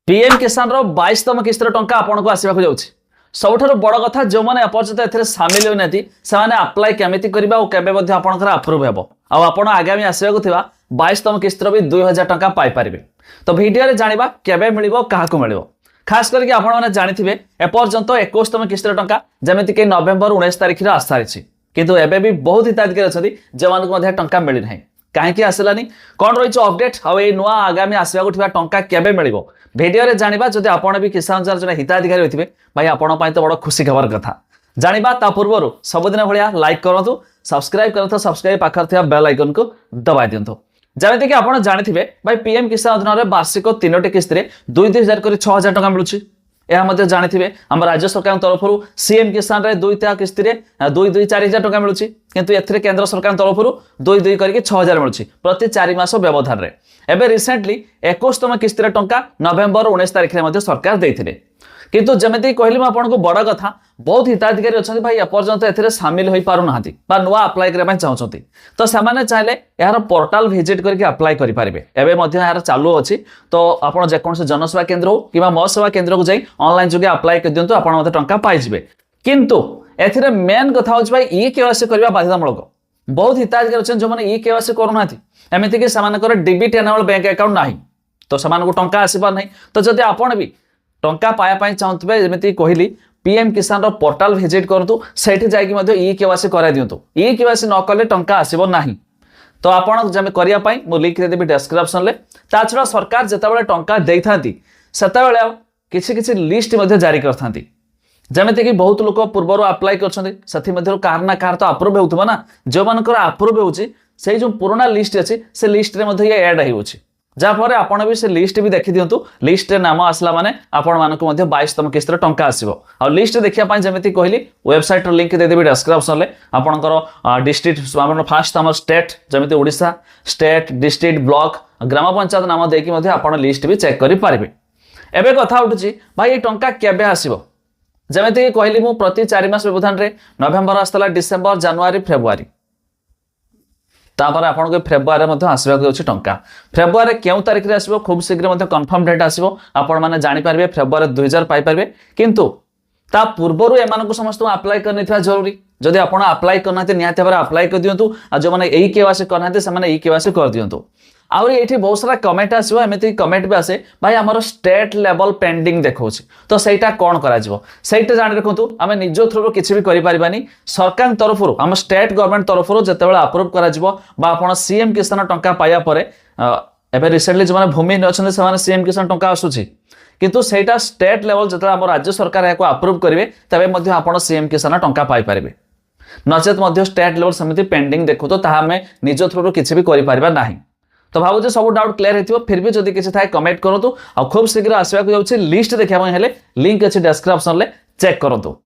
PM किसान रो 22तम किस्तर टंका आपन को आसीबा को जाउछि। सबठारु बड़ कथा जो माने अपरचित एथरे शामिल होइनाति सेमाने अप्लाई केमिति करबा और केबे मध्ये आपनकर अप्रूव हेबो आ आपण आगामी आसीबा को थिबा 22तम किस्तर भी 2000 टंका पाई परिबे। तो वीडियो रे जानिबा केबे मिलिबो काहाको मिलिबो खास करके आपण माने जानिथिबे एपर्यंत 21तम किस्तर टंका जेमिति के नवेम्बर 19 तारिख रे आसारिछि, किंतु एबे भी बहुत हिताधिकारी अछथि जेमानको मध्ये टंका मिलि नाही। काहेकि आसलानी कोन रहिछ अपडेट आ ए नुआ आगामी आसीबा को थिबा टंका केबे मिलिबो वीडियो रे जानिबा। जदि आपण भी किसान जार जने हिताधिकारी होथिबे भाई आपण पई तो बड़ खुशी खबर कथा जानिबा। ता पूर्वरु सबदिन भलिया लाइक करंतु, सब्सक्राइब करंतु, सब्सक्राइब पाखर थिबा बेल आइकन को दबाइ दियंतु। जेमिति कि आपण जानिथिबे भाई पीएम किसान अधीन रे वार्षिक 3टी किस्त रे 2-2000 करी 6000 टंका मिलुछि। यह मध्य जानिथिबे हम राज्य सरकार तरफरु सीएम किसान रे 2 किस्त रे 2-2-4000 टंका मिलुछि, किंतु एथरे केंद्र सरकार तरफरु 2-2 करके 6000 मिलुछि प्रति 4 मास व्यवधान रे। एबे रिसेंटली 21तम किस्त रे टंका नवेम्बर 19 तारिख रे मध्य सरकार देथिले, किंतु जमिति कहली आपण को बड़ कथा बहुत हिताधिकारी अछथि भाई एपर्यंत एथरे शामिल होई पारु नाहंती बा नुआ अप्लाई करे पय चाहउछथि। तो सामान्य चाहले यार पोर्टल विजिट करके अप्लाई करि पारिबे। एबे मध्य यार चालू अछि, तो आपण जे कोन से जनसेवा केंद्र हो किबा म सेवा केंद्र को जाई ऑनलाइन जोगे अप्लाई कर दियंतु, आपण मते टंका पाइ जिवे। किंतु एथरे मेन कथा होछि भाई ई केवासी करबा बाध्यतामूलक। बहुत हिताधिकारी अछन जो माने ई केवासी करू नाहंती, एमिति कि सामानकर डेबिट एनेबल बैंक अकाउंट नाही, तो समान को टंका आसीबा नाही। तो जदि आपण भी टंका पाया पाई चाहउतबे जेमिति कहली पीएम किसान रो पोर्टल विजिट करतु, सेठी जाई कि मध्य ई केवासी करा दियंतु। ई केवासी न करले टंका आसीबो नाही। तो आपण जमे करिया पाई मो लिंक रे देबी डिस्क्रिप्शन ले। ता छडा सरकार जेताबेले टंका देइथांती सेताबेले किछि किछि लिस्ट मध्य जारी करथांती, जेमिति कि बहुत लोक पूर्वरु अप्लाई करछन्ती सथि मध्य कार ना कार तो अप्रूव हेउथबो ना। जो मानकर अप्रूव हेउची सेई जो पुराना लिस्ट अछि से लिस्ट रे मध्य ये ऐड हेउची, जा फरे आपण भी से लिस्ट भी देखि दियंतु। लिस्ट रे नाम आसला माने आपण मानको मध्य 22तम किस्त रे टंका आसीबो। आ लिस्ट देखिया पाई जेमिति कहली वेबसाइट रो लिंक दे देबी डिस्क्रिप्शन ले। आपणकर डिस्ट्रिक्ट आपण फास्ट हमर स्टेट जेमिति ओडिसा स्टेट डिस्ट्रिक्ट ब्लॉक ग्राम पंचायत नाम देकी मध्य आपण लिस्ट भी चेक करि पारिबे। एबे कथा उठुची भाई ए टंका केबे आसीबो, जेमिति कहली मु प्रति 4 मास व्यवधान रे नवेम्बर आस्तला डिसेंबर जनवरी फेब्रुआरी तापर आपन को फेब्रुआरी मध्ये आसीबा को अछि टंका। फेब्रुआरी केउ तारिख रे आसीबो खूब शीघ्र मध्ये कंफर्म डेट आसीबो, आपन माने जानि पारबे फेब्रुआरी 2000 पाई पारबे। किंतु ता पूर्वरु एमानको समस्त अप्लाई करनि थिबा जरूरी। जदि आपन अप्लाई करनाते निहाते भाबरे अप्लाई कर दियंतु, आ जो माने एई केवासी करनाते से माने एई केवासी कर दियंतु। आउरी एठी बहुत सारा कमेंट आसीबो, एमिति कमेंट भी आसे भाई हमर स्टेट लेवल पेंडिंग देखौछि, तो सेटा कोन करा जिवो सेटा जानि रखंतु। आमे निजो थ्रू किछि भी करि परिबानी, सरकार तरफरु हम स्टेट गवर्नमेंट तरफरु जेतेबेला अप्रूव करा जिवो बा आपण सीएम किसान टंका पाया परे। एबे रिसेंटली जो माने भूमि नछन से माने सीएम किसान टंका आसुछि, किंतु सेटा स्टेट लेवल जेतेबेला हम राज्य सरकार याको अप्रूव करिवे तबे मध्ये आपण सीएम किसान टंका पाई परिबे। नचेत मध्ये स्टेट लेवल समिति पेंडिंग देखो तो ताहा हमें निजो थ्रू किछि भी करि परिबा नाही। तो भाबो जे सब डाउट क्लियर हेतिबो, फिर भी जदि किछि थाए कमेंट करंतु। आ खूब शीघ्र आसीबा को जाउछि लिस्ट देखिया हेले लिंक अछि डिस्क्रिप्शन ले, चेक करंतु।